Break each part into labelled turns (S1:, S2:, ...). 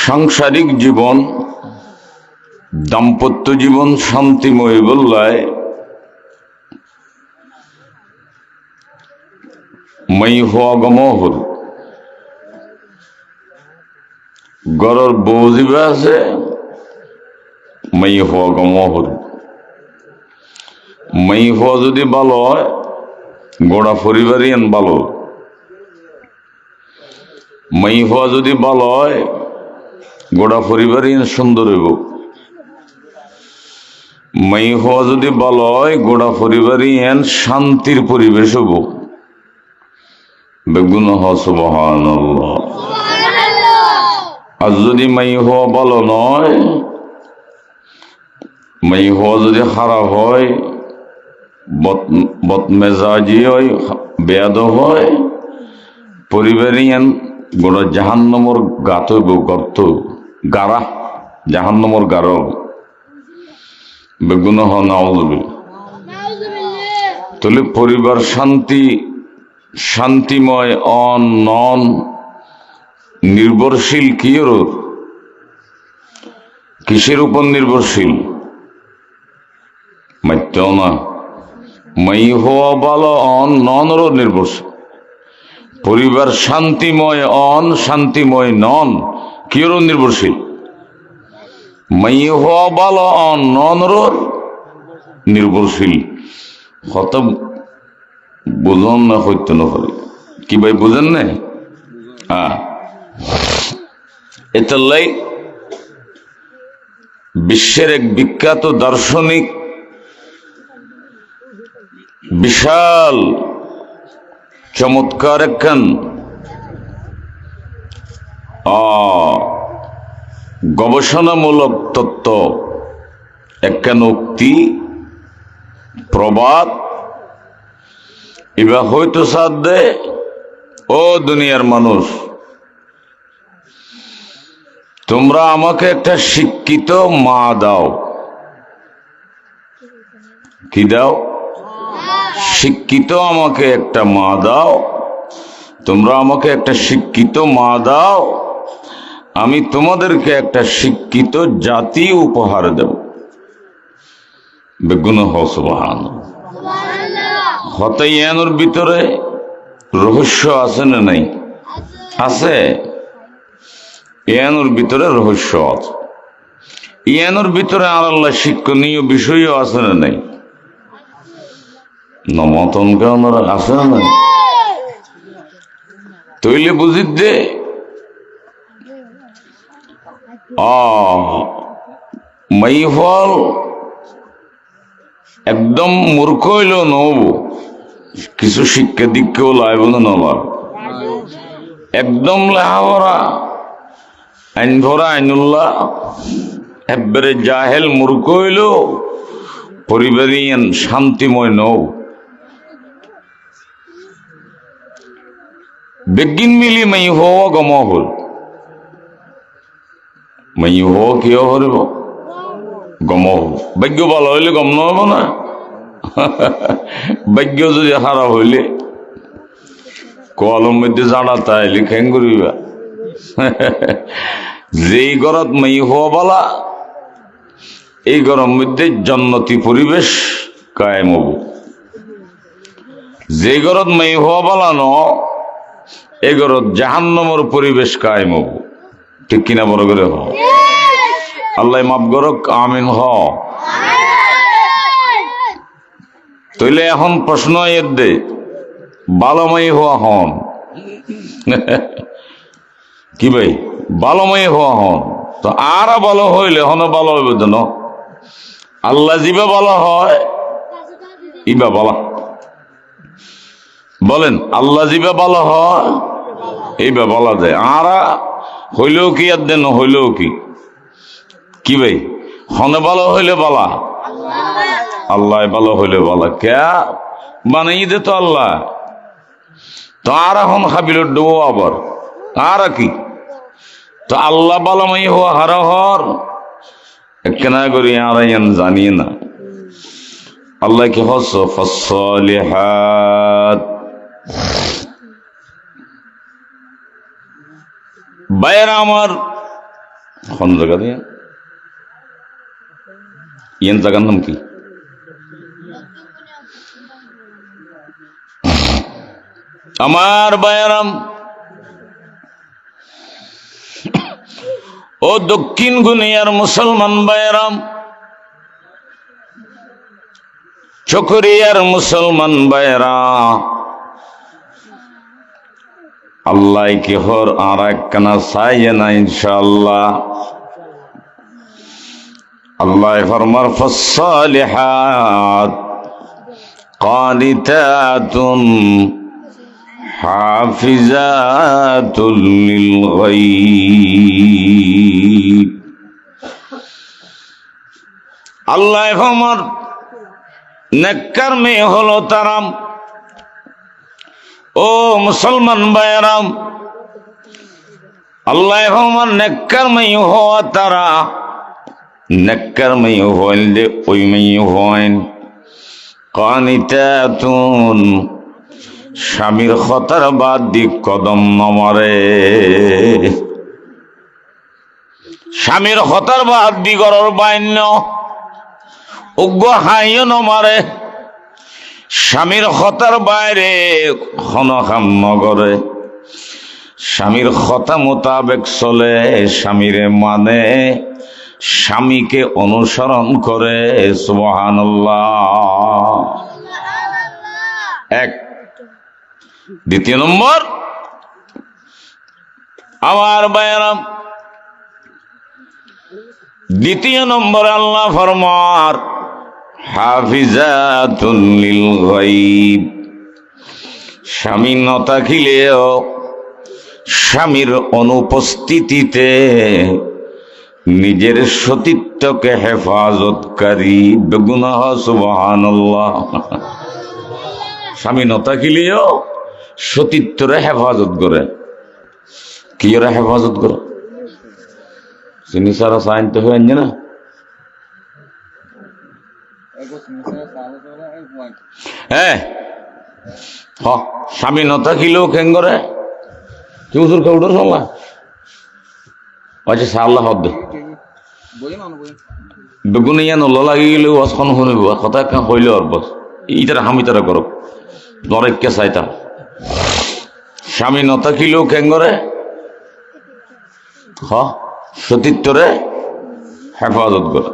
S1: সাংসারিক জীবন দাম্পত্য জীবন শান্তিময় বললায় মই হওয়া গমহল গরর বউ দিবে আছে মই হওয়া গমহল মই হওয়া যদি ভালো হয় গোড়া পরিবারই ভালো মই হওয়া যদি ভালো হয় গোড়া পরিবারই সুন্দর হইব মই হওয়া যদি ভালো হয় গোড়া পরিবারই শান্তির পরিবেশ হব বেগুন সুবহানাল্লাহ। আর যদি মই হওয়া ভালো নয় মই হওয়া যদি খারাপ হয় বদমেজাজি হয় বেয়াদব হয় পরিবারই গোড়া জাহান্নামের গাত হইব গর্ত গাড়া জাহান্নামের গাড় বেগুন তাহলে পরিবার শান্তিময় অন নন নির্ভরশীল কিসের উপর নির্ভরশীল মাইতেও না মই হওয়া ভালো অন ননেরও নির্ভরশীল পরিবার শান্তিময় অন শান্তিময় নন কিরও নির্ভরশীল মই হওয়া ভালো অন ননেরও নির্ভরশীল কত বুঝন না হইতে না পারে কি ভাই বুঝেন না এটাই বিশ্বের এক বিখ্যাত দার্শনিক বিশাল চমৎকার একখান গবেষণামূলক তত্ত্ব একখান উক্তি প্রবাদ এবার হয়তো সাথ দে ও দুনিয়ার মানুষ তোমরা আমাকে একটা শিক্ষিত মা দাও কি দাও শিক্ষিত আমাকে একটা মা দাও তোমরা আমাকে একটা শিক্ষিত মা দাও আমি তোমাদেরকে একটা শিক্ষিত জাতি উপহার দেব বেগুন সুবহানাল্লাহ। হতাই এর ভিতরে রহস্য আছে না নাই আছে এর ভিতরে রহস্য আছে এর ভিতরে আর আল্লাহ শিক্ষণীয় বিষয়ও আছে না নাই নমতন কেন আছে না নাই তৈলে বুঝি দে মই ফল একদম মূর্খ হইল নব কিছু শিক্ষা দীক্ষাও লাইব না নলার একদম লেহাভরা আইন ভরা আইনুল্লাহ একবারে জাহেল মূর্খ হইল পরিবারই শান্তিময় নও বেগিন মিলি মই হওয়া গম হল মই হওয়া কিয় হরিব গম হল ভাগ্য ভালো হইলে গম নহব না ভাগ্য যদি খারাপ হইলে কলম মধ্যে জাড়া তাইলে খেং করিবা যেই ঘরত মই হওয়া বালা এই ঘরের মধ্যে জন্নতি পরিবেশ কায়েম হব যে ঘরত মই হওয়া বালা ন এই ঘরত জাহান্নামের পরিবেশ কায়েম হব ঠিক কিনা বড় করে হ আল্লাহ মাফ করক আমিন হ তইলে এখন প্রশ্ন এর দে বালময় হওয়া হন কি ভাই বালময় হওয়া হন তো আর ভালো হইলে হন ভালো হইব যেন আল্লাহ জিবা ভালো হয় ইবা বলা বলেন আল্লাহ জিবা ভালো হয় এইবা বলা যায় আর হইলেও কি আর দেন হইলেও কি ভাই হনে ভালো হইলে বলা আল্লাহ ভালো হইলে বলা কে বানাই দে তো আল্লাহ তো আর এখন খাবিল ডবো আবার আর কি তো আল্লাহ বালামাই হওয়া হারা হর কেনা করি আর জানিয়ে না আল্লাহ কি হস ফসলিহাত বাইরা আমার কোন জায়গা দিয়ে ইয়েন জায়গার নাম কি? আমার বায়ারাম, ও দক্ষিণ গুনিয়ার মুসলমান বায়ারাম, চকরিয়ার মুসলমান বায়রা, আল্লাহ কি হর আর একখানা চাইয়ে না ইনশাআল্লাহ। আল্লাহ ফরমার ফাসসালিহাত কানিতাতুন হাফিজাতুল লিল গায়ব। আল্লাহ ফরমার নেককার মেয়ে হলো তারাম। ও মুসলমান ভাইয়েরাম, আল্লাহ আমার নেককার মেয়ে হওয়া তারা, নেককার মেয়ে হইলে ওই মেয়ে হইন কানিতাতুন, স্বামীর খতার বাদ দি কদম নমরে, স্বামীর খতার বাদ দি গরর বাইন্য উগ্র হাইও নমারে, স্বামীর খতার বাইরে খনখাম নগরে, স্বামীর কথা মোতাবেক চলে, স্বামীরে মানে, স্বামীকে অনুসরণ করে। সুবহানাল্লাহ। এক। দ্বিতীয় নম্বর, আমার বায়রাম, দ্বিতীয় নম্বর আল্লাহ ফরমার হাফিজাতুল লিল গায়ব। স্বামী ন থাকিলেও স্বামীর অনুপস্থিতিতে নিজের সতীত্বকে হেফাজতকারী বেগুনাহ। সুবহানাল্লাহ। স্বামী ন থাকিলেও সতীত্বরে হেফাজত করে। কি ওরা হেফাজত করে? চিনি সারা সাইনতে হয়ে না। হ্যাঁ, স্বামী ন থাকিলেও কেন করে? কেউ তোর কেউটার সঙ্গে আচ্ছা সাল্লাহ হদ্দে বেগুন ইয়া নল লাগি গেলেও অসখন শুনিব কথা কাঁ হইলেও আর বস ইটারা হামি তারা করো দরেককে চাইতা। স্বামী ন থাকিলেও কেন করে? সতীত্বরে হেফাজত করে।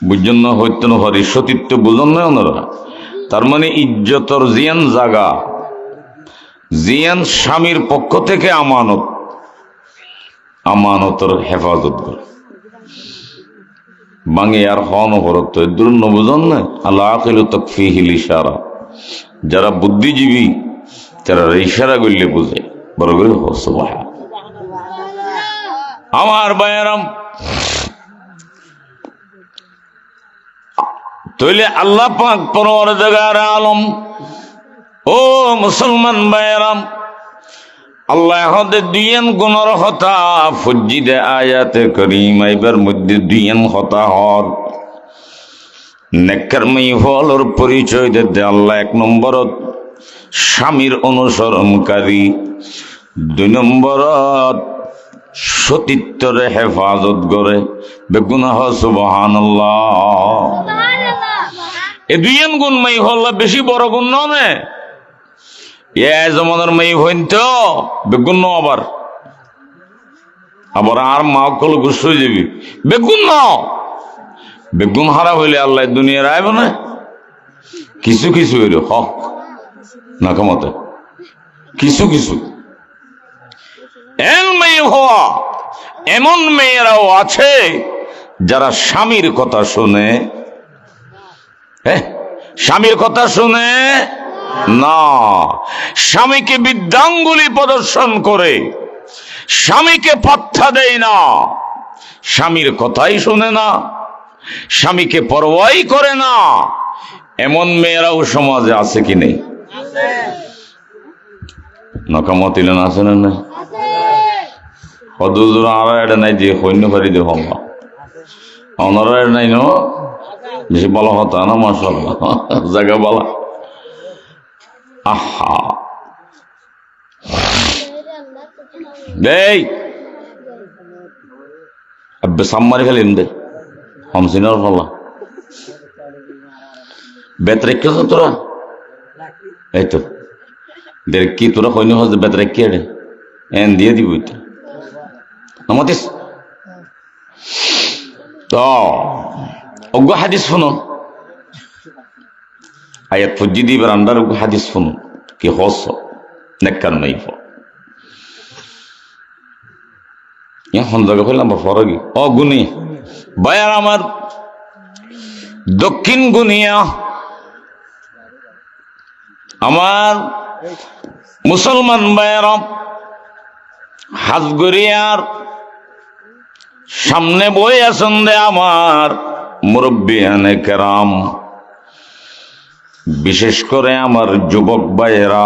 S1: বুঝছেন না? হইতে না পারি সতীত্ব বুঝন না ওনারা। তার মানে ইজ্জতর জিয়ান জাগা, জিয়ান স্বামীর পক্ষ থেকে আমানত, আমানতর হেফাজত করে। বাঙে আর হন হরক তো দূর বুঝন না। আল্লাহ আকিলু তাকফিহিল ইশারা। যারা বুদ্ধিজীবী তারা ইশারা করলে বুঝে। বড় করে সুবহান। আমার বায়ারাম, তইলে আল্লাহ পাক পরওয়ারদিগার আলম, ও মুসলমান ভাইরাম, আল্লাহ হদে দুইয়েন গুণর হতা ফজ্জিদে আয়াতে করিমা এবার মধ্যে দুইয়েন হতা হর নেককার মেই হলর পরিচয় দিতে আল্লাহ এক নম্বরত স্বামীর অনুসরণকারী, দুই নম্বরত সতীত্বরে হেফাজত করে বেগুনাহ। সুবহানাল্লাহ। এ দুইয়েন গুণ মেই হল বেশি বড় গুণ নয়। এ জমানার মেয়ে হইন তো বেগুন আবার আবার আর মা কল গুস হয়ে যাবি বেগুন বেগুন হারা হইলে আল্লাহ দুনিয়ার আইব না। কিছু কিছু হইল হক না কামতে কিছু কিছু এন মেয়ে হওয়া এমন মেয়েরাও আছে যারা স্বামীর কথা শুনে, স্বামীর কথা শুনে না, স্বামীকে বৃদ্ধাঙ্গুলি প্রদর্শন করে, স্বামীকে পাত্তা দেয় না, স্বামীর কথাই শুনে না, স্বামীকে পরোয়াই করে না। এমন মেয়েরাও সমাজে আছে কি নেই? নকামতিলেন আছে না? না হদুর আর এটা নাই যে সৈন্য ফারি দিয়ে হম ওনারা নাই ন বেশি বলা হতা না মাশাআল্লাহ জায়গা বলা। আহা এই সাম্মারি ফেলেন দে হামসিনার ফলা বেত রেখে তোরা এই তো দের কি তোরা কইনি হস বেত রেখে এন দিয়ে দিব আমাদের তো অজ্ঞ হাদিস শুনুন আয়াত ফজি দিবার আন্ডার অজ্ঞ হাদিস শুনুন কি হস নেককার নাই এখন জায়গা ফেললাম ফরগি অগুনি বায়ার আমার দক্ষিণ গুনিয়া আমার মুসলমান বায়ারা হাজগরিয়ার সামনে বই আছেন দে আমার মুরব্বিয়ানে কেরাম, বিশেষ করে আমার যুবক ভাইয়েরা,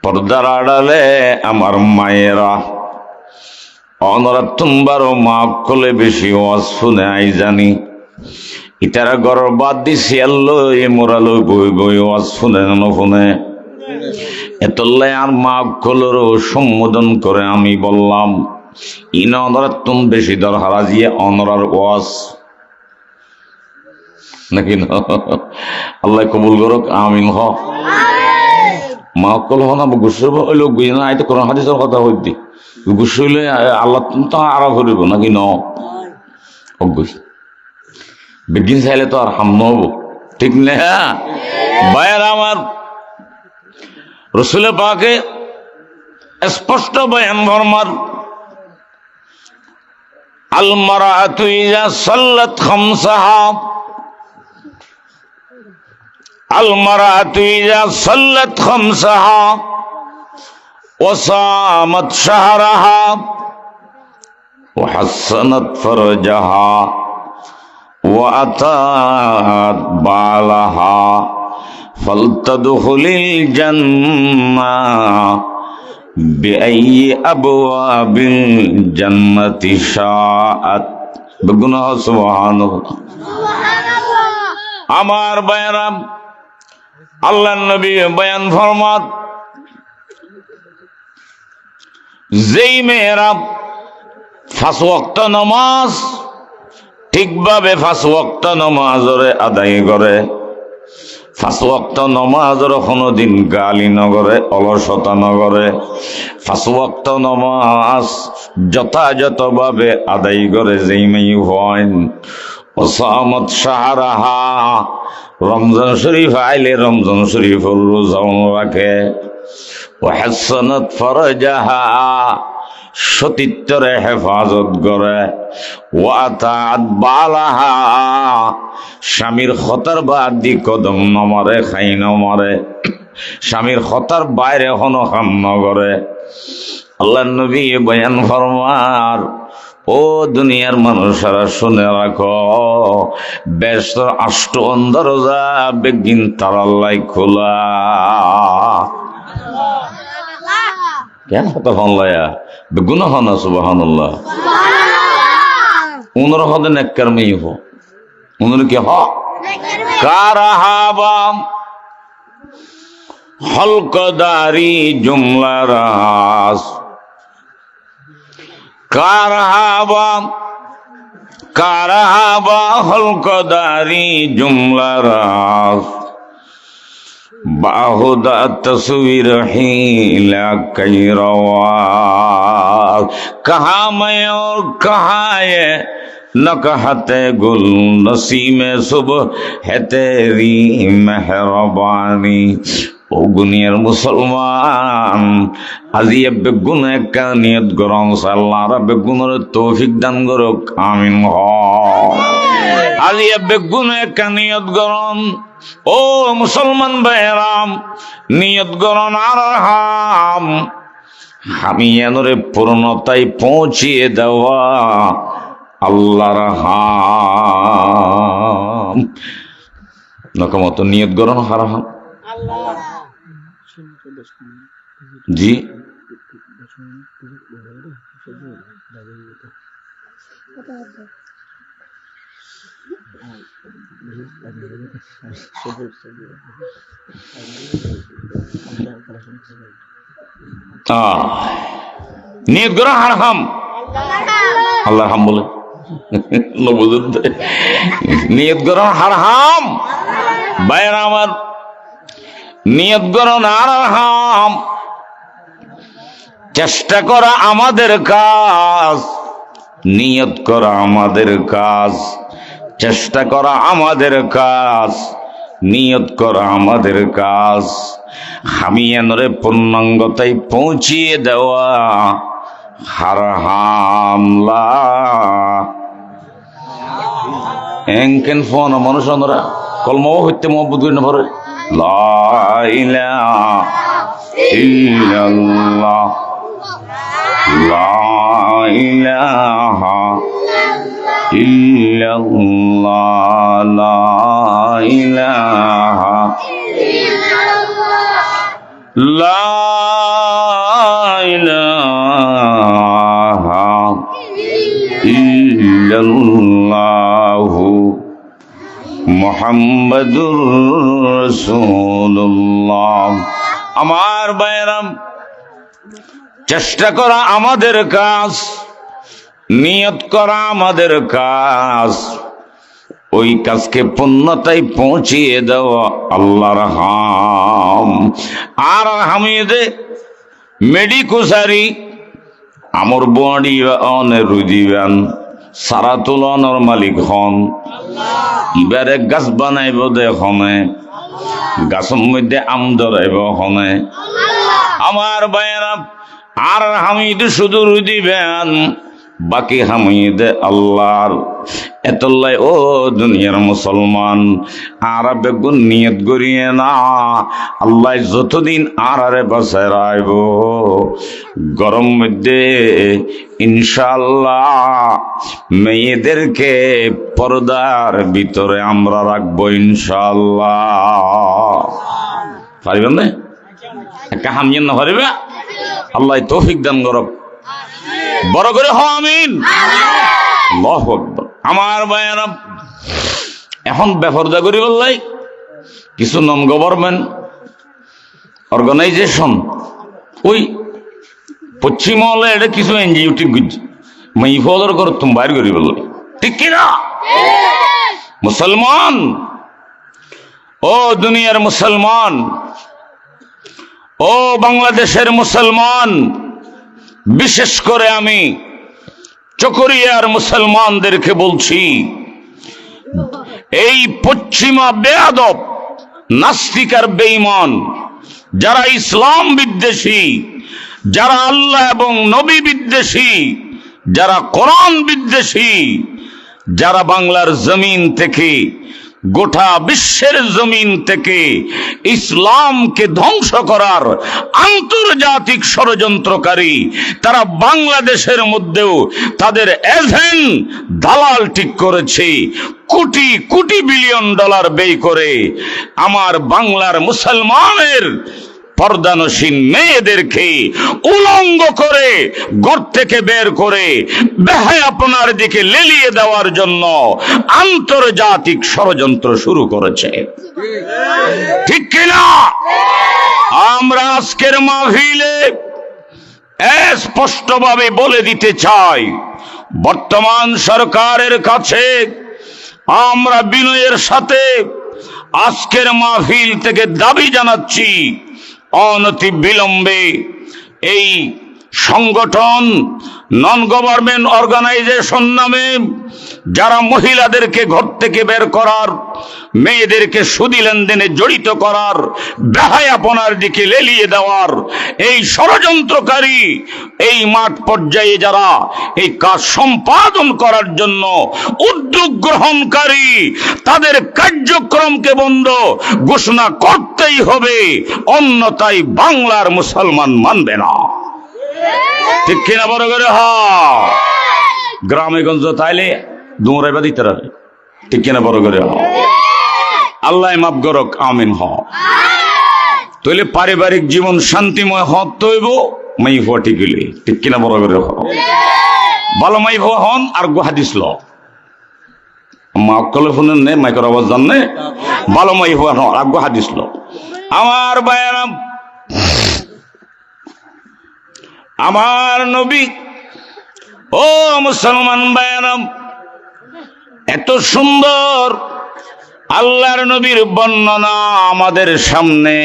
S1: পর্দার আড়ালে আমার মায়েরা, অনরা তুমবারও মা কলে বেশি ওয়াজ শুনে আই জানি ইতারা ঘর বাদ দিছি আল্লো এ মোরালো বই বই ওয়াজ শুনে শুনে এতল্লাই আর মা কলেরও সম্বোধন করে আমি বললাম ইন অনরা তুম বেশি দর হারাজিয়ে অনরার ওয়াজ নাকি আল্লাহ কবুল করুক আমিন হ মা কল হনা গুসে হইল গুই না আইতে কোরআন হাদিসের কথা হইতি গুসে হইলে আল্লাহ তো আরাম করিব নাকি ন অগুই বিজ্ঞান চাইলে তো আর হাম নহব ঠিক না ভাইয়ের আমার রসুলের পাকে স্পষ্ট বয়ান ফরমার আল মারাতু ইযা সাল্লাত খামসাহা আল মারাতু ইযা সাল্লাত খামসাহা ওয়া সামাত শাহরাহা ওয়া হাসানাত ফারজাহা ওয়া আতাত বালাহা ফালতাদখুলিল জান্নাহ বিআইয়ি আবওয়াবিল জান্নাতি শাআত বগুনা সুবহানাল্লাহ আমার বায়রাম আল্লাহর নবী বয়ান ফরমাত যেই মেয়েরা 5 ওয়াক্ত নামাজ ঠিকভাবে 5 ওয়াক্ত নামাজরে আদায় করে, 5 ওয়াক্ত নামাজের কোনোদিন গালি নগরে, অলসতা নগরে, 5 ওয়াক্ত নামাজ যথাযথভাবে আদায় করে যেই মেয়ে হয়, ওসামত শাহরাহা রমজান শরীফ আইলে রমজান শরীফের রোজা রাখে, ওয়াহসানাত ফারজাহা সতীত্বরে হেফাজত করে, ওয়াতাত বালাহা স্বামীর খতার বাদ দি কদম নমারে খাই নমারে, স্বামীর খতার বাইরে হনো কাম নগরে। আল্লাহ নবী বয়ান ফরমার ও দুনিয়ার মানুষেরা শুনে রাখো, ব্যস্ত 8 দরজা বেগিন তারাল্লাই খোলা। কেন তখন লয়া বেগুনা হনা সুবহানাল্লাহ উনর হদে নেককার মেয়ে হো উনর কি হ কারাহাবাম হলকদারি জুমলা রাস কারাহাবা হলকদারি জুমলা রাস বাহুদা তসवीर हीला कई रवाज कहा मैं और कहा ये न कहते गुल नसीमे सुबह है तेरी मेहरबानी। ও গুনিয়ার মুসলমান আজি বেগুন একটা নিয়ত গরম আল্লাহ বেগুনের তৌফিক দান করুক আমিন। আজি বেগুন একটা নিয়ত গরম ও মুসলমান ভাইরাম নিয়ত গরম আর হাম আমি এনরে পূর্ণতায় পৌঁছিয়ে দেওয়া আল্লাহর হাম নকমত নিয়ত গরম হারাম জি নিয়ত করা হারাম, আল্লাহ হাম বলে নিয়ত করা হারাম। ভাইরা আমার, নিয়ত করুন হারাম। চেষ্টা করা আমাদের কাজ, নিয়ত করা আমাদের কাজ, চেষ্টা করা আমাদের কাজ, নিয়ত করা আমাদের কাজ। হামিয়ানরে পূর্ণাঙ্গতায় পৌঁছিয়ে দেওয়া হারামলা এনকেন ফোন মানুষরা কলমাও হইতে মহব্বত করি না পরে লা ইলাহা ইল্লাল্লাহ, লা ইলাহা ইল্লাল্লাহ, লা ইলাহা লা ইলাহা ইল্লাল্লাহু মুহাম্মাদুর রাসূলুল্লাহ। আমার ভাইরা, চেষ্টা করা আমাদের কাজ, নিয়ত করা আমাদের কাজ, ওই কাজকে পূর্ণতায় পৌঁছিয়ে দেওয়া আল্লাহর হাম। আর হামিদে মেডিকুসারি আমর বডি অনে রুদিবান সারা তুলনের মালিক হন। এবারে গাছ বানাইব দেখনে, গাছের মধ্যে আম ধরাইব হনে। আমার ভাইয়েরা, আর হামিদ শুধু রুদিবেন, বাকি হামিদে আল্লাহর। এতলাই ও দুনিয়ার মুসলমান, আর বেগুন নিয়ত করিয়ে না, আল্লাহ যতদিন আরে বাসায় রাখব, গরম মধ্যে ইনশাআল্লাহ মেয়েদেরকে পর্দার ভিতরে আমরা রাখবো ইনশাআল্লাহ। পারিবেন না? একটা হামিয়েন না পারিবে? আল্লাহ তৌফিক দান করব। বড় করে হ আমিন। আল্লাহু আকবার। আমার ভাইয়েরা, এখন বেপরদা করি বললাই কিছু নন গভর্নমেন্ট অর্গানাইজেশন, ওই পশ্চিম মহলে এটা কিছু এনজিও ঠিক বুঝছি মাই ফদর কর তুমি বাইর করি বললাই, ঠিক কিনা? মুসলমান, ও দুনিয়ার মুসলমান, ও বাংলাদেশের মুসলমান, বিশেষ করে আমি চকরিয়ার মুসলমানদেরকে বলছি, এই পশ্চিমা বেয়াদব নাস্তিক আর বেঈমান যারা ইসলাম বিদ্বেষী, যারা আল্লাহ এবং নবী বিদ্বেষী, যারা কোরআন বিদ্বেষী, যারা বাংলার জমিন থেকে, গোটা বিশ্বের জমিন থেকে ইসলামকে ধ্বংস করার আন্তর্জাতিক ষড়যন্ত্রকারী, তারা বাংলাদেশের মধ্যেও তাদের এজেন্ট দালাল ঠিক করেছে। কোটি কোটি বিলিয়ন ডলার ব্যয় করে আমার বাংলার মুসলমানের পর্দানসীন মেয়েদেরকে উলঙ্গ করে ঘর থেকে বের করে বেহায়াপনার দিকে লেলিয়ে দেওয়ার জন্য আন্তর্জাতিক ষড়যন্ত্র শুরু করেছে, ঠিক কিনা? আমরা আজকের মাহফিলে স্পষ্টভাবে বলে দিতে চাই, বর্তমান সরকারের কাছে আমরা বিনয়ের সাথে আজকের মাহফিল থেকে দাবি জানাচ্ছি, অনতি বিলম্বে এই সংগঠন নন গভর্নমেন্ট অর্গানাইজেশন নামে যারা মহিলাদেরকে ঘর থেকে বের করার, মেয়েদেরকে সুদি লেনদেনে জড়িত করার, বেহায়াপনার দিকে লেলিয়ে দেওয়ার এই ষড়যন্ত্রকারী, এই মাঠ পর্যায়ে যারা এই কাজ সম্পাদন করার জন্য উদ্যোগ গ্রহণকারী, তাদের কার্যক্রমকে বন্ধ ঘোষণা করতেই হবে, অন্যথায় বাংলার মুসলমান মানবে না, ঠিক কিনা? বড় করে হ। গ্রামে গঞ্জ তাইলে দুমরাইবা দিতে রাখে, ঠিক কিনা? বড় করে হ। আল্লাহ মাফ করক, আমিন হ। তাইলে পারিবারিক জীবন শান্তিময় হত তৈব মাই হওয়া ঠিক হইলে, ঠিক কিনা? বড় করে হ। ভালো মাই হওয়া হন আর হাদিস ল মাকলে ফোনের নে মাইকের আওয়াজ জানে, ভালো মাই হওয়া হন আর হাদিস ল। আমার বায়ারাম, আমার নবী, ও মুসলমান ভাইরাম, এত সুন্দর আল্লাহর নবীর বর্ণনা আমাদের সামনে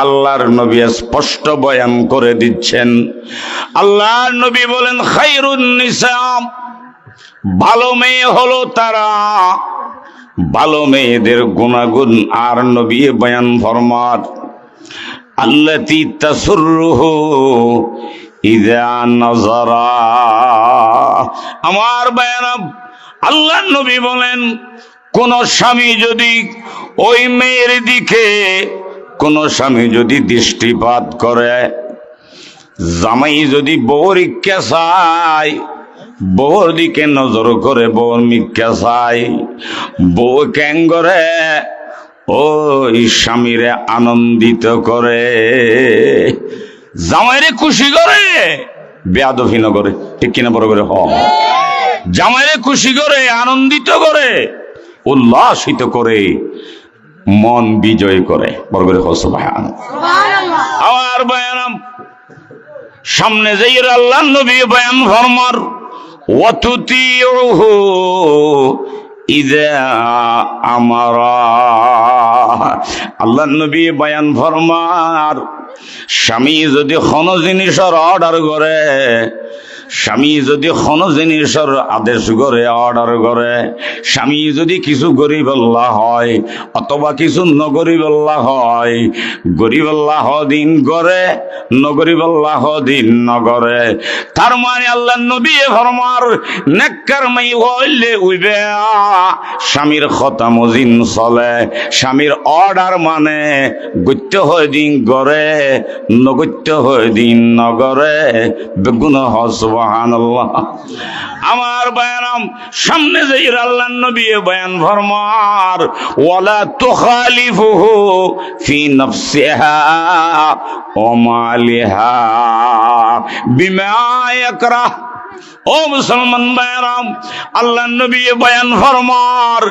S1: আল্লাহর নবী স্পষ্ট বয়ান করে দিচ্ছেন। আল্লাহর নবী বলেন, খায়রুন নিসা, ভালো মেয়ে হলো তারা। ভালো মেয়েদের গুণাগুণ আর নবী বয়ান ফরমান, আল্লাতী তাসুররুহু ইযা নাযারা। আমার ভাইরা, আল্লাহর নবী বলেন, কোন স্বামী যদি ওই মেয়ের দিকে কোন স্বামী যদি দৃষ্টিপাত করে, জামাই যদি বউর ইচ্ছা চায়, বউর দিকে নজর করে, বউর মিথ্যা চায়, বউ কেন করে ওই স্বামীরে আনন্দিত করে, জামাইরে খুশি করে, বেয়াদফি না করে, ঠিক কিনা বড় করে? জামাইরে খুশি করে, আনন্দিত করে, উল্লাসিত করে, মন বিজয় করে, বড় করে সুবহানাল্লাহ। আমার বয়ান সামনে যাই আল্লাহর নবী বয়ান ফরমার, ওয়াতুতিউহু ইযা আমারা। আল্লাহর নবী বয়ান ফরমার, স্বামী যদি কোন জিনিসের অর্ডার করে, স্বামী যদি কোন জিনিসের আদেশ করে, অর্ডার করে, স্বামী যদি কিছু গরিব আল্লাহ হয় অথবা কিছু নগরিব আল্লাহ হয়, গরিব আল্লাহ দিন করে, নগরিব আল্লাহ দিন নগরে, তার মানে আল্লাহ নবী ফরমার, নেককার মাই হইলে উইবে স্বামীর কথা মজিন চলে, স্বামীর অর্ডার মানে গত্য হয় দিন গড়ে, নগত্য হয় দিন নগরে, বেগুন সুবহানাল্লাহ। আমার বায়ানাম সামনে যাই আল্লাহর নবী বয়ান ফরমার, ওয়ালা তুখালিফুহু ফি নাফসিহা ওয়া মালিহা বিমা ইয়াকরাহ। ও মুসলমান ভাইরাম, আল্লাহর নবী বয়ান ফরমার,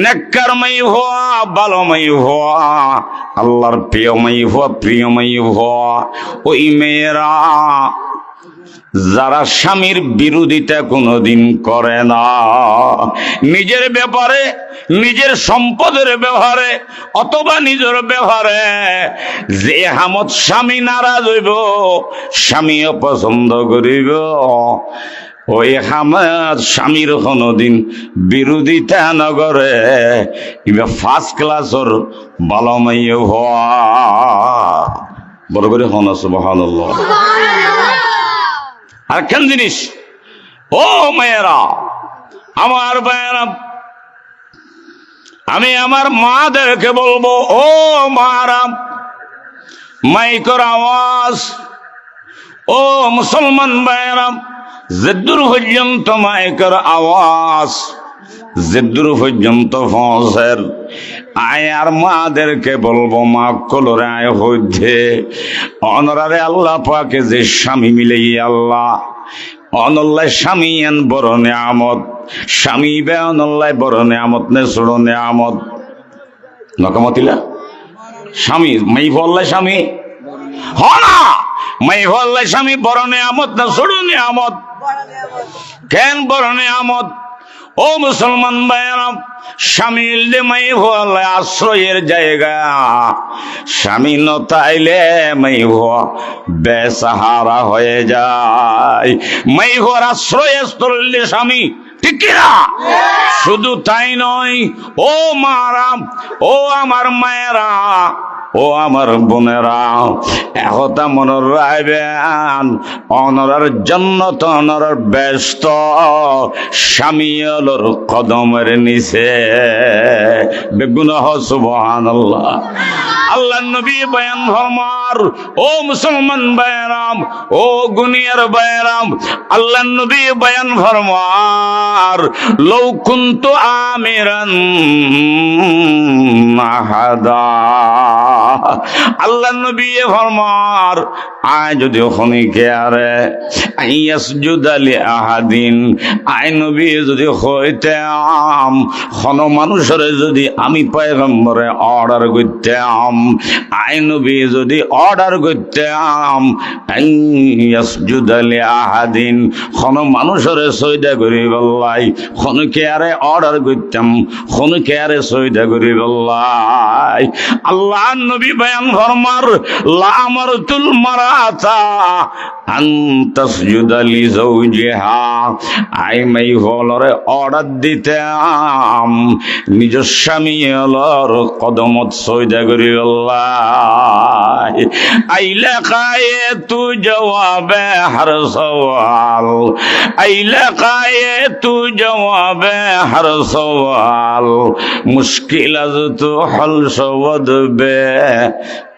S1: নেককার মাই হওয়া, ভালো মাই হওয়া, আল্লাহর প্রিয় মাই হওয়া, প্রিয় মাই হওয়া ওই মেয়েরা যারা স্বামীর বিরোধিতা কোনোদিন করে না, নিজের ব্যাপারে, নিজের সম্পদের ব্যাপারে অথবা নিজের ব্যাপারে যে হামত স্বামী নারাজ হইব, স্বামীও পছন্দ করিব, ওই হামাদ স্বামীর কোনোদিন বিরোধিতা নগরে, এবার ফার্স্ট ক্লাসের ভালো মাইয়ে হওয়া, বড় করে হন সুবহানাল্লাহ। আর কেন জিনিস, ও মেয়েরা, আমার ভাইয়েরা, আমি আমার মাদেরকে বলবো, ও মারা, মাইকের আওয়াজ, ও মুসলমান ভাইয়েরা, যেদূর পর্যন্ত মাইকের আওয়াজ, যেদূর পর্যন্ত পৌঁছের, আয় আর মাদেরকে বলবো, মা কলরে আয় হইতে অনরারে আল্লাহ পাকে যে স্বামী মিলে আল্লাহ অনল্লাহ স্বামী এন বড় নেয়ামত, স্বামী বে অনল্লাহ বড় নেয়ামত নে ছোট নেয়ামত নকামতিলা। স্বামী মাই বললাই স্বামী হ না, মাই বললাই স্বামী বড় নেয়ামত না ছোট নেয়ামত? কেন বড় নেয়ামত? ও মুসলমান ভাইয়েরা, স্বামী ইলদে মাই ভোলা আশ্রয়ের জায়গা, স্বামী নতাইলে মাই ভোয়া বেসাহারা হয়ে যায়। মাই ভোয়ার আশ্রয় স্থলে স্বামী, ঠিক কিনা? শুধু তাই নয়, ও মারা, ও আমার মায়েরা, ও আমার বোনেরা, একতা মনের রাখবেন, অনরার জন্য তো অনরার ব্যস্ত স্বামী আলোর কদমের নিচে, বেগুন সুবহানাল্লাহ। আল্লাহ নবী বয়ান ফরমার, ও মুসলমান ভাইরাম, ও গুনিয়ার ভাইরাম, আল্লাহ নবী বয়ান ফরমার, লাউ কুনতু আমিরান আহাদা আল্লাহ নবী ফরমার আয় যদি খনিকে আরে আইয়াসজুদালি আহাদিন আয় নবী যদি হইতাম খন মানুষের যদি আমি পয়গম্বরে অর্ডার করতাম আয় নবী যদি অর্ডার করতাম আইয়াসজুদালি আহাদিন খন মানুষের সৈদা করি বললাই খনকে আরে অর্ডার করতাম খনকে আরে সৈদা করি বললাই আল্লাহ নবী বয়ান ফরমার লা আমারতুল মারাতা আন তাসজুদা লি যাওজিহা আই মাই হলরে অর্ডার দিতাম নিজ স্বামী হলর কদমত সজদা করি আল্লাহ আইলা কায়ে তু জবাবে হর সওয়াল আইলা কায়ে তু জবাবে হর সওয়াল মুশকিল আজ তো হল সওয়াদ বে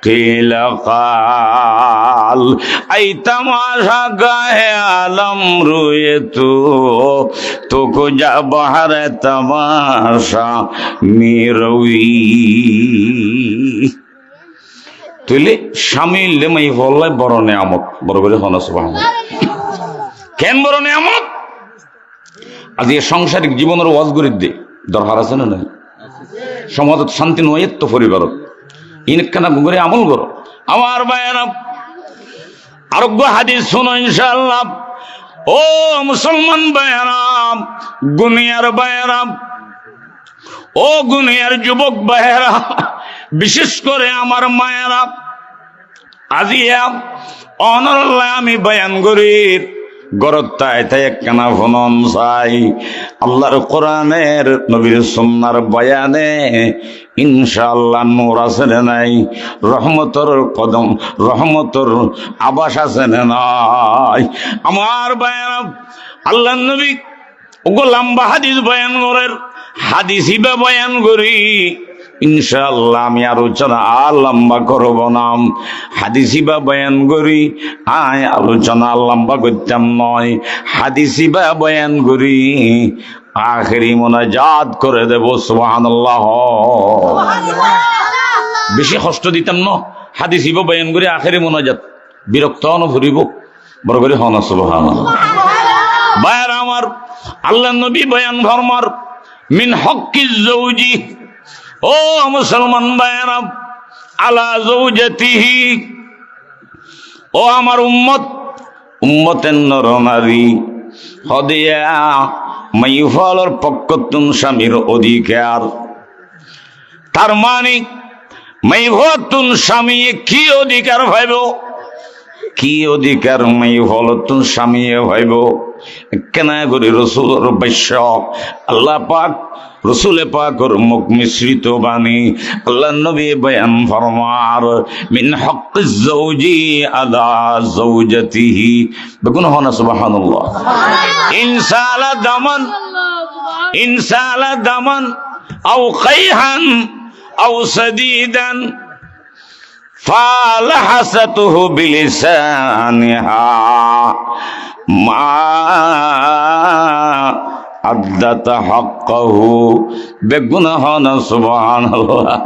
S1: قیل قال ای تماشا گاہے عالم روئے تو کجا بہر تماشا میروی তুইলে স্বামী লেমাই হল্লাই বড় নেয়ামত বড় করে হন সুবহানাল্লাহ কেন বড় নেয়ামত আজ এই সাংসারিক জীবনের ওয়াজ করে দে দরকার আছে না নাই সমাজত শান্তি নয় তো পরিবারত ইনকানা করে আমল করো আমার ভাইয়েরা আরোগ্য হাদিস শোনো ইনশাআল্লাহ ও মুসলমান ভাইয়েরা গুনিয়ার ভাইয়েরা ও গুনিয়ার যুবক ভাইয়েরা বিশেষ করে আমার মায়েরা আজিয়া অনরল্লাহ আমি বয়ান করি গরত্তায় তাই একখানা ফোনন চাই আল্লাহর কোরআনের নবীর সুন্নাহর বয়ানে ইনশাআল্লাহ নূর আছে না নাই রহমতের কদম রহমতের আবাস আছে না নাই আমার ভাইয়েরা আল্লাহর নবী ওগো লম্বা হাদিস বয়ান করেন হাদিসই বা বয়ান করি ইনশাআল্লাহ আমি আলোচনা আর লম্বা করব না হাদিসই বা বয়ান করি আয় আলোচনা লম্বা করতাম নয় হাদিসই বা বয়ান করি আখেরি মোনাজাত করে দেব সুবহানাল্লাহ বেশি কষ্ট দিতাম না হাদিসই বা বয়ান করি আখেরি মোনাজাত বিরক্ত ন ভরিব বড় করে হন সুবহানাল্লাহ ভাইয়ের আমার আল্লাহ নবী বয়ান ফরমার মিন হক্কিজ জৌজি ও মুসলমান ভাইয়েরা আলা জৌজাতিহি ও আমার উম্মতের নর নারী হদিয়া মাইফালর পক্ষতুন স্বামীর অধিকার তার মানে মাইফতুন স্বামী কি অধিকার ভাইব কি অধিকার মাইফলতুন স্বামী ভাইব কেনা করে রসুলের বাস্য আল্লাহ পাক রসুলে পাকর মুখ মিশ্রিত বাণী আল্লাহ নবী বয়ান ফরমার মিন হক্কিজ যাওজি আলা যাওজাতিহি বেগুন হনা সুবহানাল্লাহ ইনসালা দামান আও কাইহান আও সাদিদান ফালাহাসাতুহু বিলিসানিহা মা আদাতা হাক্কাহু বেগুনাহ না সুবহানাল্লাহ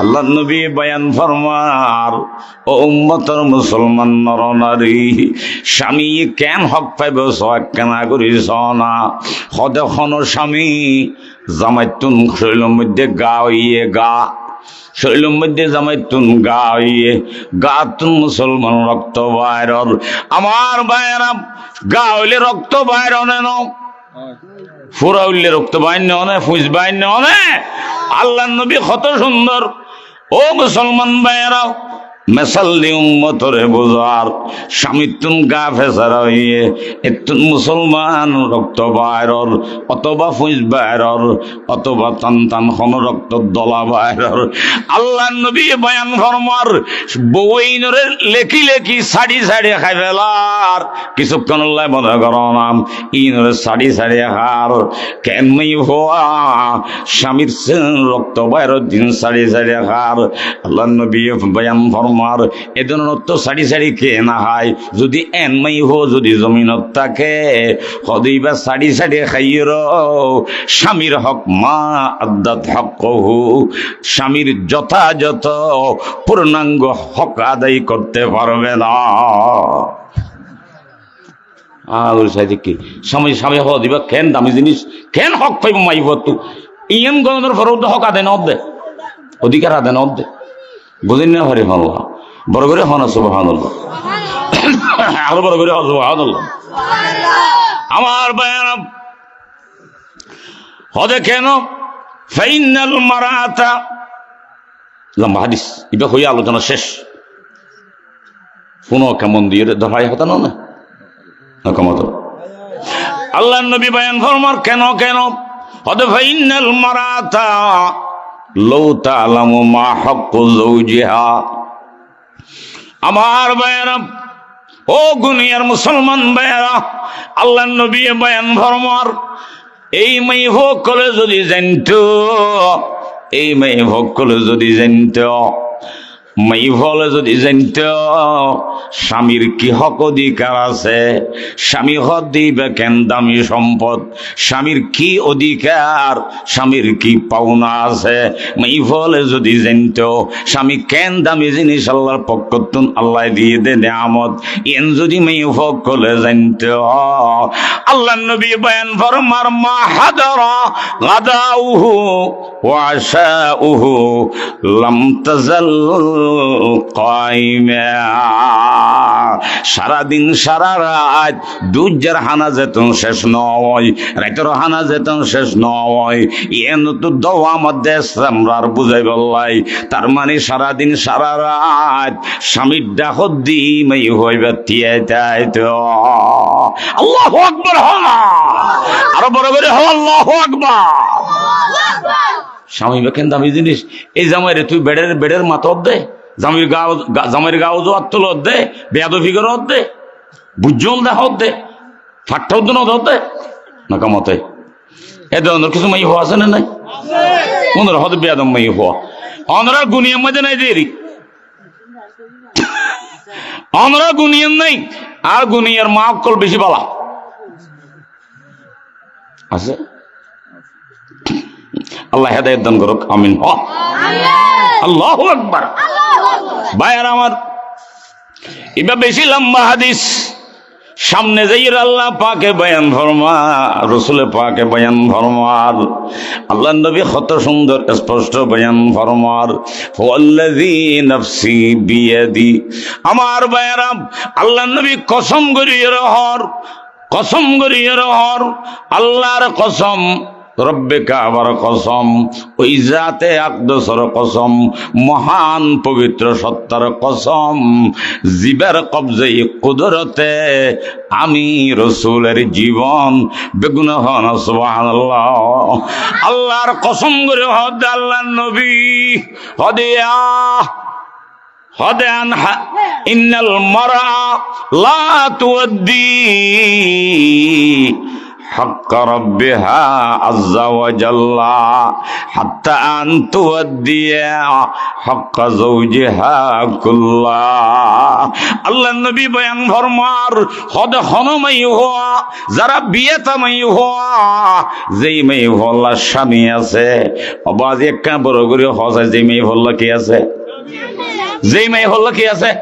S1: আল্লাহ নবী বয়ান ফরমার ও উম্মতের মুসলমান নর নারী স্বামী কেন হক পাইব সওয়াক কেনা করিস না সদেখন স্বামী জামাইতুন শৈলের মধ্যে গা হইয়ে গা শৈলের মধ্যে জামাইতুন গা হইয়ে গা তুন মুসলমান রক্ত বাইরর আমার ভাইয়েরা গা হইলে রক্ত বাইর নেন ফুরা উল্লে রক্ত বাইন্য অনে ফুজ বাইন্য অনে আল্লাহ নবী কত সুন্দর ও মুসলমান ভাইয়েরা মেসাল্লি উম্মতরে বোঝার স্বামীতুন গা ফেসারা হইয়ে এতুন মুসলমান রক্ত বাইরর অথবা ফুজ বাইরর অথবা টান টান খন রক্ত দলা বাইরর আল্লাহ নবী বয়ান ফরমার বউইনরে লেখি লেখি সাড়ি সাড়ি খাই ফেলার কিছুক্ষণ লাই মনে করনাম ইনরে সাড়ি সাড়ি হার কেনই হওয়া স্বামীর রক্ত বাইরর দিন সাড়ি সাড়ি হার আল্লাহ নবী বয়ান ফরমার ফরমার এদিন তো সারি সারি কে না হয় যদি এন মাই হো যদি জমিনত থাকে হদিবা সারি সারি খাইর স্বামীর হক মা আদাত হকহু স্বামীর যথাযথ পূর্ণাঙ্গ হক আদায় করতে পারবে না। কি স্বামী স্বামী হক দিবা কেন দামি জিনিস কেন হক পাইব মাইব তু ইয়েন গণের ফরদ হক আদায় না দে অধিকার আদায় না দে বুঝেন না হরে আল্লাহ বড় করে হন সুবহানাল্লাহ আরো বড় করে সুবহানাল্লাহ। আমার বায়ান হদে কেন ফাইনাল মারাতা লম্বা হাদিস এটা হয়ে আলোচনা শেষ পুনঃ কেমন দিয়ে ধরাই হতো না কমত আল্লাহ নবী বয়ান ফরমার কেন কেন হদে ফাইনাল মারাতা লাউ তাআলামু মা হাক্কু যাওজিহা। আমার ভাইয়েরা ও গুনিয়ার মুসলমান ভাইয়েরা আল্লাহ নবী বয়ান ফরমার এই মেয়ে ভোগ করে যদি জানতো এই মেয়ে ভোগ করে যদি জানতো মেয়ে ফলে যদি জানতো স্বামীর কি হক অধিকার আছে স্বামী হক দিবে কেন দামি সম্পদ স্বামীর কি অধিকার স্বামীর কি পাওনা আছে মেয়ে ফলে যদি জানতো স্বামী কেন দামি জিনিস আল্লাহর পক্ষ আল্লাহ দিয়ে দে নিয়ামত এন যদি মেয়ে ভোগ করে জানতো আল্লাহ নবী বয়ান ফরমার মা হাদারা গাদাউহু ওয়া আশাউহু লাম তাজাল কাইমা। সারাদিন সারা রাত দুজার হানা যেতন শেষ নয় রাতের হানা যেতন শেষ নয় এন তো দোয়া মধ্যে সামরার বুঝাই বললাই তার মানে সারাদিন সারা রাত স্বামীর ডাকত দি মাই হইবে তিয়াই তাই তো আল্লাহু আকবার আরো বড় করে হ আল্লাহু আকবার। স্বামী বেকেন দামি জিনিস এই জামাইরে তুই বেডের মাথা দে জামাইয়ের গাও জোয়ার তোল দে বেয়াদ ফিগর দে বুঝল দে হত দে ফাট্টা উদ্দিন দে না কামতে এ ধরনের কিছু মাই হওয়া আছে না নাই ওনার হতে বেয়াদম মাই হওয়া ওনারা গুনিয়ার মধ্যে নাই দেরি ওনারা গুনিয়ার নাই আর গুনিয়ার মা অক্কল বেশি বালা আছে। আল্লাহ হেদায়েত দান করুক আমিন আল্লাহু আকবার। ভাইয়ার আমার এটা বেশি লম্বা হাদিস সামনে যাই আল্লাহ পাকে বয়ান ফরমা রসুলে পাকে বয়ান ফরমার আল্লাহ নবী কত সুন্দর স্পষ্ট বয়ান ফরমার ওয়াল্লাযী নাফসি বিয়াদি। আমার ভাইয়ারা আল্লাহ নবী কসম করিয়ে রহর আল্লাহর কসম রব্বে কাবার কসম ওই জাতে আকদসর কসম মহান পবিত্র সত্তার কসম জিবের কবজে কুদরতে আমি রসুলের জীবন বেগুন হন সুবহানাল্লাহ। আল্লাহর কসম করে হদ আল্লাহ নবী হদিয়া হদান ইন্নাল মারা লা তুদ্দি حق ربها عز وجل حتى أن تودي حق زوجها كله। আল্লাহ নবী বয়ান ফরমার হদ হনমাই হওয়া যারা বিয়েতা মাই হওয়া যেই মেয়ে ভল্লা স্বামী আছে অবাজ একটা বড় করে হসায় যেই মেয়ে ভল্লা কি আছে যেই মেয়ে ভল্লা কি আছে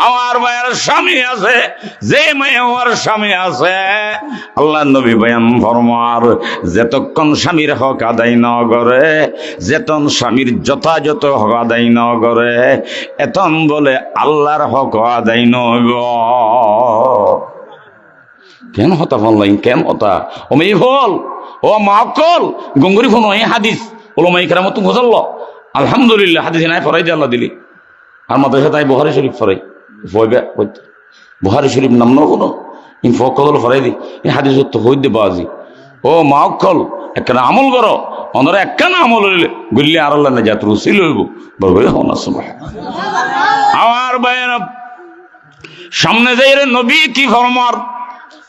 S1: আমার মায়ের স্বামী আছে যে মেয়ে ওর স্বামী আছে আল্লাহ নবী বয়ান ফরমার যেতক্ষণ স্বামীর হক আদায় ন করে যেতন স্বামীর যথাযথ হক আদায় ন করে এতন বলে আল্লাহর হক আদায় ন কেন হতা বললাই কেন হতা ও মেয়ে ফল ও মাকল গঙ্গুরি ফোন এই হাদিস ওলো মাই কেরামত বুঝাল আলহামদুলিল্লাহ হাদিস নাই ফরাই দিয়ে আল্লাহ দিলি আর মাদ্রাসা তাই বুখারী শরীফ ফরাই বুখারী শরীফ নাম না কোনো ইন ফকল ফরাই দি এই হাদিস তো হইতে বাজি ও মাকল একটা আমল করো ওনারা একখানা আমল হইলে গুললে আর আল্লাহ না জাত রুসিল হইব বলবে হনা সুবহানাল্লাহ। আমার ভাইয়েরা সামনে যাই রে নবী কি ফরমার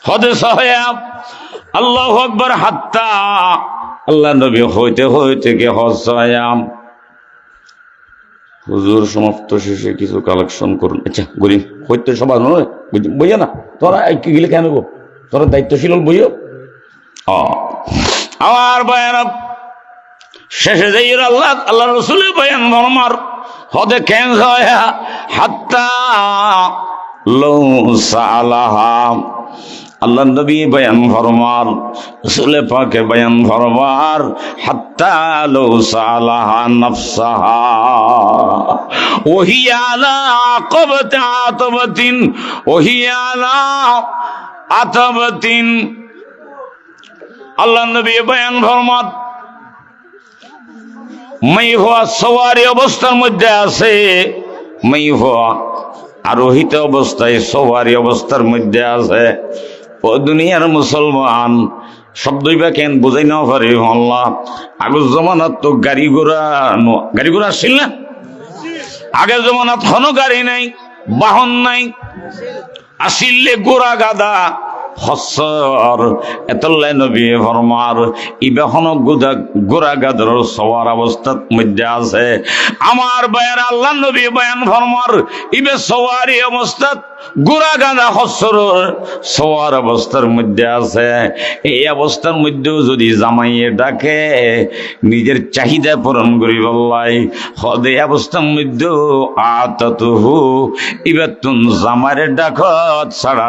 S1: হদে সাহেব আল্লাহু আকবার হাত্তা আল্লাহ নবী হইতে হইতে কে হসায়াম হুজুর সমাপ্ত শেষে কিছু কালেকশন করুন। আচ্ছা গরিব হইতে সবাই নয় বইয়া না, তোরা কি গেলে কেন গো, তোরা দায়িত্বশীল বইও। আমার বয়ান শেষে যাই আল্লাহ রসুলের বয়ান ফরমার হদে কেন হয় হাত্তা লৌ সালাহা। আল্লাহ নবী বয়ান ফরমার, রসুলে পাকে বয়ান ফরমার হাত্তা লৌ সালাহা নফসাহা ওহিয়া আলা আকাবাতি আতাবাতিন ওহিয়া আলা আতাবাতিন। আল্লাহ নবী বয়ান ফরমার মাই হওয়া সওয়ারি অবস্থার মধ্যে আছে, মাই হওয়া আরোহিত অবস্থায় সওয়ারি অবস্থার মধ্যে আছে। ও দুনিয়ার মুসলমান শব্দই বা কেন বোঝাই না পারে আল্লাহ। আগের জমানাত তো গাড়ি ঘোড়া আসছিল না, আগের জমানাত কোনো গাড়ি নাই, বাহন নাই, আসিলে গোড়া গাদা হসর এতলাই নবী ফরমার ইবেহন গোড়া গাদর সওয়ার অবস্থার মধ্যে আছে। আমার বয়ান আল্লাহ নবী বয়ান ফরমার ইবে সওয়ারি অবস্থাত গোড়া গাদা হসর সওয়ার অবস্থার মধ্যে আছে। এই অবস্থার মধ্যেও যদি জামাইয়ে ডাকে নিজের চাহিদা পূরণ করি বললাই হদে অবস্থার মধ্যেও আতাতুহু ইবে তুন জামাইরে ডাকত ছাড়া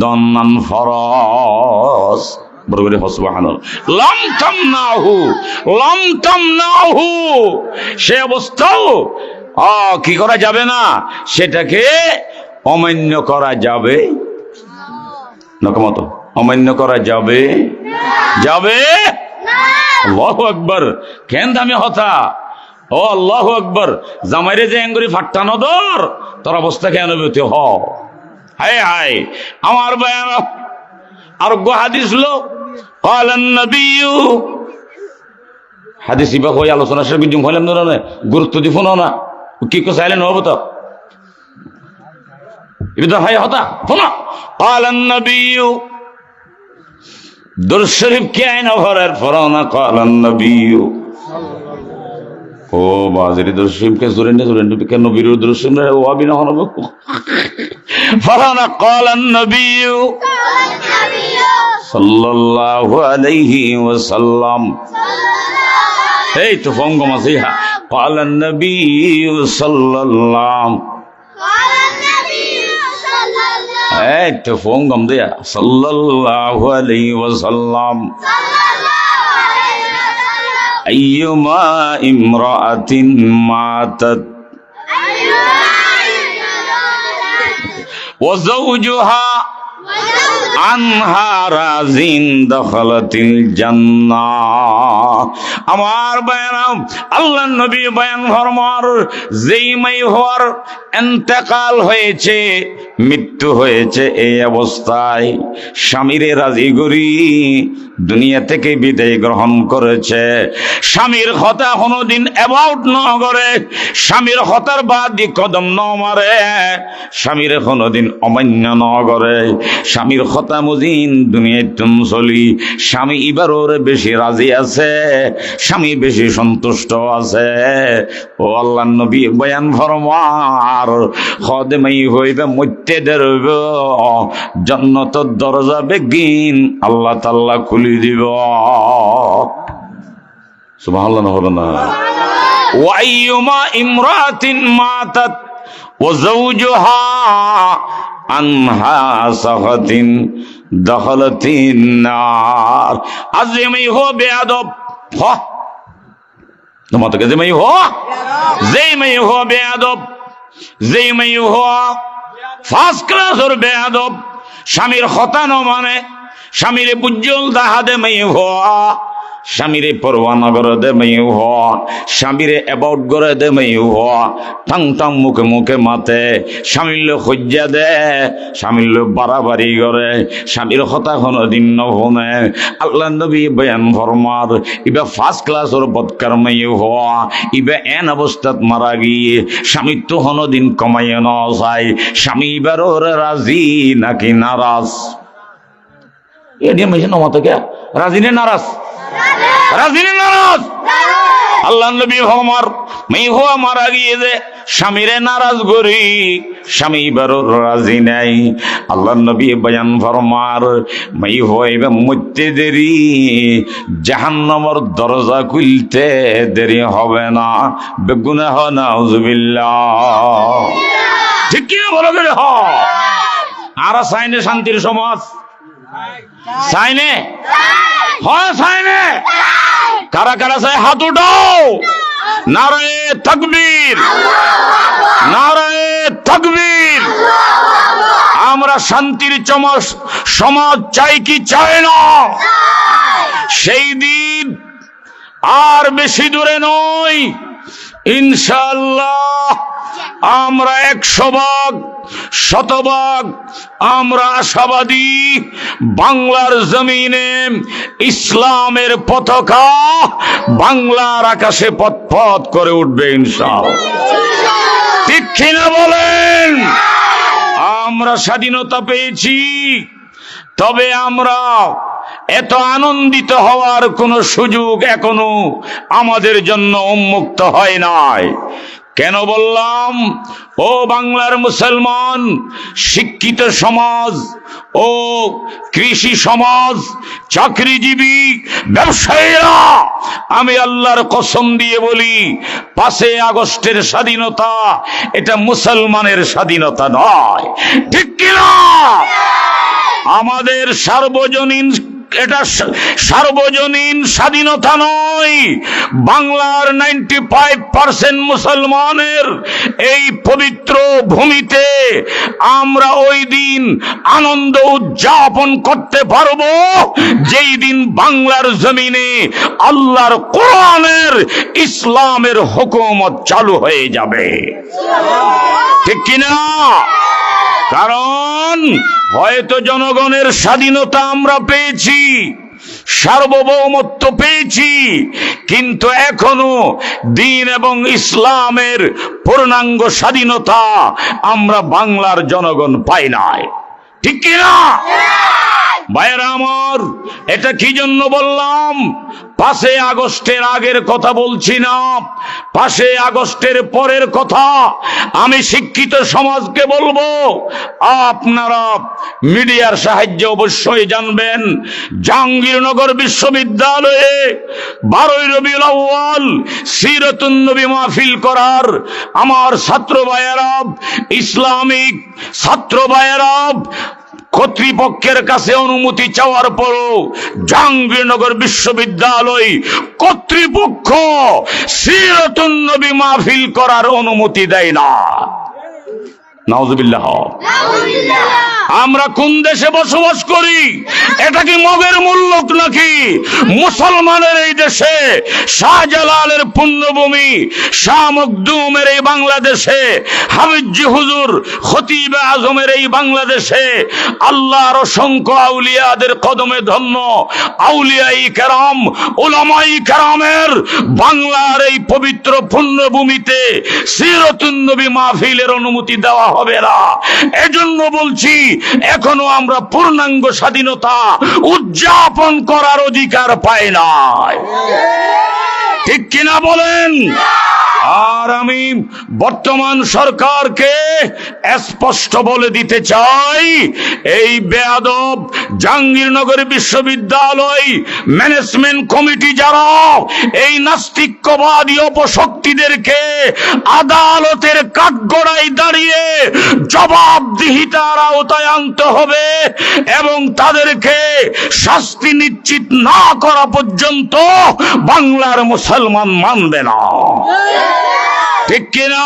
S1: দন্নান ফরস বড় করে সুবহানাল্লাহ। লাম তামনাহু সে অবস্থাও কি করা যাবে না, সেটাকে অমান্য করা যাবে নকমত অমান্য করা যাবে যাবে আল্লাহু আকবার। কেন দামি হতা ও আল্লাহু আকবার। জামাইরে যে এঙ্গুরি ফাট্টানো দর তোর অবস্থা কেন বেতে হ হায় হায়। আমার বয়ান আর হাদিস লো ক্বালান নবী হাদিস ইবা হই আলোচনা শেষ বিজুম হইলাম না, গুরুত্ব দি ফোন না কি কো চাইলেন হবো তো এটা হাই হতা ফোন। ক্বালান নবী দুরূদ শরীফ কে আইনা ভরার ফরনা ক্বালান নবী ও বাজারি দুরূদ শরীফ কে জোরে নে কে নবীর দুরূদ শরীফ ও আবিনা হনব ফরনা ক্বালান নবী সাল্লাল্লাহু আলাইহি ওয়াসাল্লাম। এই তো ফঙ্গ মাসিহা ক্বালান নবী সাল্লাল্লাহু এই তো ফঙ্গম দেয়া সাল্লাল্লাহু আলাইহি ওয়াসাল্লাম। আইয়ুমা ইমরাআতিন মাতাত ওয়া যাওজুহা আনহা রাজিন দখলাতিল জান্নাহ। আমার বয়ান আল্লাহ নবী বয়ান ফরমার যেই মাই হওয়ার ইন্তেকাল হয়েছে, মৃত্যু হয়েছে, এই অবস্থায় স্বামীরে রাজি করি দুনিয়া থেকে বিদায় গ্রহণ করেছে, স্বামীর কথা কোনোদিন অ্যাবাউট ন করে, স্বামীর কথার বাদি কদম ন মারে, স্বামীর কোনোদিন অমান্য ন করে, স্বামীর কথা মুজিন দুনিয়ায় তুম চলি, স্বামী এবার ওরে বেশি রাজি আছে, স্বামী বেশি সন্তুষ্ট আছে। ও আল্লাহ নবী বয়ান ফরমার খদেমাই হইবে মত্যেদের হইব জান্নাতের দরজা বেগিন আল্লাহ তাআলা খুলি দিব। সুবহানাল্লাহ না হলো না। ওয়া আইয়ুমা ইমরাতিন মাতাত ওয়া যাওজুহা আনহা সাখাতিন দখলাতিন নার। আজমি হো বেয়াদব হ তোমাকে যেই হো যেই হো বেয়াদব, যেই হো ফার্স্ট ক্লাসের বেয়াদব, স্বামীর কথা ন মানে, স্বামীরে বুজ্জল দাহা দে মেয়ে হওয়া, স্বামীরে পরোয়া না করে দে মেয়ে হওয়া, স্বামীরে অ্যাবাউট করে দে মেয়ে হওয়া, টাং টাং মুখে মুখে মাতে, স্বামীর সজ্জা দে, স্বামীর বাড়াবাড়ি করে, স্বামীর কথা কোনো দিন নহনে। আল্লাহ নবী বয়ান ফরমার ইবা ফার্স্ট ক্লাসের বদকার মেয়ে হওয়া, ইবা এন অবস্থাত মারা গিয়ে স্বামী তো কোনো দিন কমাইয়ে ন যায়, স্বামী এবার ওরে রাজি নাকি নারাজ? এ দিয়ে মেশিন নমাতে কে রাজি নে নারাজ? রাজি নে নারাজ? আল্লাহ নবী আমার মেয়ে হওয়া মারা গিয়ে যে স্বামীরে নারাজ করি, স্বামী বারো রাজি নাই। আল্লাহ নবী বয়ান ফরমার মেয়ে হইবে মরতে দেরি, জাহান্নামের দরজা খুলতে দেরি হবে না। বেগুনাহ নাউজুবিল্লাহ। ঠিক কি বলো গেলে হ আর চাইনে শান্তির সমাজ চাইনে হয় চাইনে কারা কারা চাই হাত উঠাও। নারায়ে তাকবীর, নারায়ে তাকবীর। আমরা শান্তির সমাজ চাই কি চাই না? সেই দিন আর বেশি দূরে নয়, ইনশাআল্লাহ আমরা 100 ভাগ শতভাগ আমরা আশাবাদী। বাংলার জমিনে ইসলামের পতাকা বাংলার আকাশে পথ করে উঠবে ইনশাআল্লাহ। ঠিক কিনা বলেন? আমরা স্বাধীনতা পেয়েছি, তবে আমরা এত আনন্দিত হওয়ার কোন সুযোগ এখনো আমাদের জন্য উন্মুক্ত হয় নাই। কেন বললাম? ও বাংলার মুসলমান, শিক্ষিত সমাজ ও কৃষি সমাজ, চাকরিজীবী, ব্যবসায়ীরা, আমি আল্লাহর কসম দিয়ে বলি 5 আগস্টের স্বাধীনতা এটা মুসলমানের স্বাধীনতা নয়। ঠিক কিনা? আমাদের এটা সার্বজনীন স্বাধীনতা নয়। বাংলার 95% মুসলমানের এই পবিত্র ভূমিতে আমরা ওই দিন আনন্দ উদযাপন করতে পারবো যেই দিন বাংলার জমিনে আল্লাহর কোরআনের ইসলামের হুকুমত চালু হয়ে যাবে। ঠিক কিনা? কারণ হয়তো জনগণের স্বাধীনতা আমরা পেয়েছি, সার্বভৌমত্ব পেয়েছি, কিন্তু এখনো দ্বীন এবং ইসলামের পূর্ণাঙ্গ স্বাধীনতা আমরা বাংলার জনগণ পাই নাই। ঠিক কিনা ভাইয়েরা আমার? এটা কি জন্য বললাম? 5 আগস্টের আগের কথা বলছি না, 5 আগস্টের পরের কথা। আমি শিক্ষিত সমাজকে বলবো, আপনারা মিডিয়ার সাহায্যে অবশ্যই জানবেন, জাহাঙ্গীরনগর বিশ্ববিদ্যালয়ে 12 রবিউল আউয়াল সিরাতুন নবী মাহফিল করার আমার ছাত্র ভাইয়েরা, ইসলামিক ছাত্র ভাইয়েরা কর্তৃপক্ষের কাছে অনুমতি চাওয়ার পরও জাহাঙ্গীরনগর বিশ্ববিদ্যালয় কর্তৃপক্ষ সিরাতুন নবী মাহফিল করার অনুমতি দেয় না। নাউজুবিল্লাহ। আমরা কোন দেশে বসবাস করি? এটা কি মগের মুল্লুক নাকি? মুসলমানের এই দেশে, শাহজালালের পুণ্যভূমি শাহ মখদুমের এই বাংলাদেশে, হামিদজি হুজুর খতিব আজমের এই বাংলাদেশে, আল্লাহর অসংখ্য আউলিয়াদের কদমে ধন্য আউলিয়াই কেরাম, উলামাই কেরামের বাংলার এই পবিত্র পুণ্যভূমিতে সিরাতুন নবী মাহফিলের অনুমতি দেওয়া হবে না। এজন্য বলছি, এখনো আমরা পূর্ণাঙ্গ স্বাধীনতা উদযাপন করার অধিকার পাই নাই। ঠিক কিনা বলেন? আর আমি বর্তমান সরকারকে স্পষ্ট বলে দিতে চাই, এই বেয়াদব জাহাঙ্গীরনগর বিশ্ববিদ্যালয় ম্যানেজমেন্ট কমিটি যারা এই নাস্তিক্যবাদী অপশক্তিদেরকে আদালতের কাঠগড়ায় দাঁড়িয়ে জবাবদিহিতার আওতায় আনতে হবে এবং তাদেরকে শাস্তি নিশ্চিত না করা পর্যন্ত বাংলার মুসলমান মানবে না। ঠিক কিনা?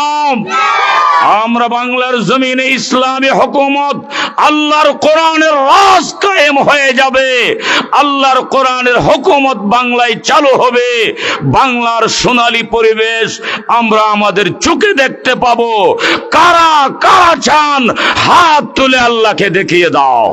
S1: আমরা বাংলার জমিনে ইসলামী হুকুমত, আল্লাহর কোরআনের রাজ কায়েম হয়ে যাবে, আল্লাহর কোরআনের হুকুমত বাংলায় চালু হবে। বাংলার সোনালী পরিবেশ আমরা আমাদের চোখে দেখতে পাবো। কারা কারা চান হাত তুলে আল্লাহকে দেখিয়ে দাও।